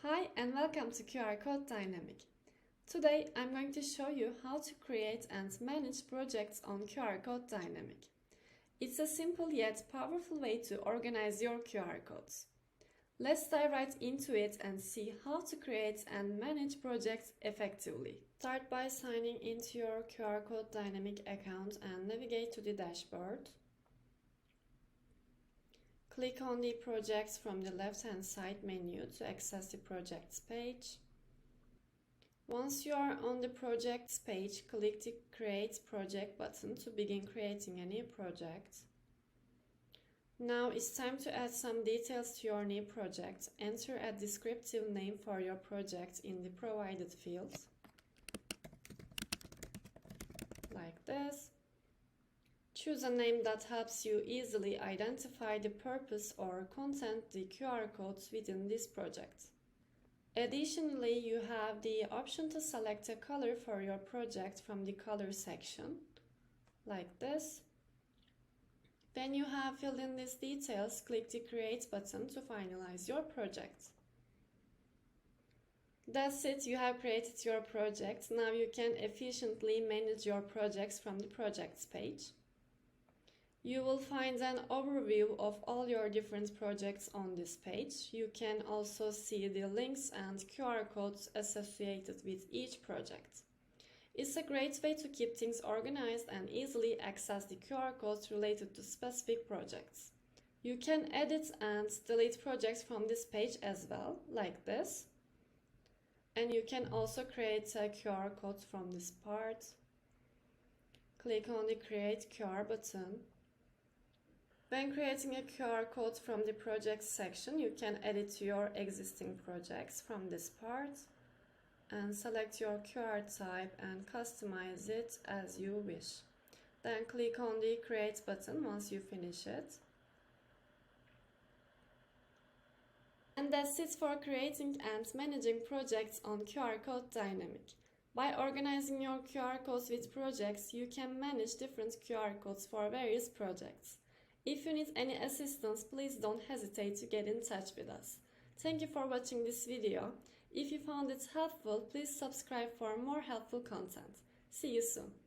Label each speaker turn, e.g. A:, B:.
A: Hi and welcome to QRCodeDynamic. Today I'm going to show you how to create and manage projects on QRCodeDynamic. It's a simple yet powerful way to organize your QR codes. Let's dive right into it and see how to create and manage projects effectively. Start by signing into your QRCodeDynamic account and navigate to the dashboard. Click on the projects from the left-hand side menu to access the projects page. Once you are on the projects page, click the Create Project button to begin creating a new project. Now it's time to add some details to your new project. Enter a descriptive name for your project in the provided fields, like this. Choose a name that helps you easily identify the purpose or content the QR codes within this project. Additionally, you have the option to select a color for your project from the color section, like this. When you have filled in these details, click the Create button to finalize your project. That's it, you have created your project. Now you can efficiently manage your projects from the projects page. You will find an overview of all your different projects on this page. You can also see the links and QR codes associated with each project. It's a great way to keep things organized and easily access the QR codes related to specific projects. You can edit and delete projects from this page as well, like this. And you can also create a QR code from this part. Click on the Create QR button. When creating a QR code from the projects section, you can add it to your existing projects from this part and select your QR type and customize it as you wish. Then click on the Create button once you finish it. And that's it for creating and managing projects on QRCodeDynamic. By organizing your QR codes with projects, you can manage different QR codes for various projects. If you need any assistance, please don't hesitate to get in touch with us. Thank you for watching this video. If you found it helpful, please subscribe for more helpful content. See you soon.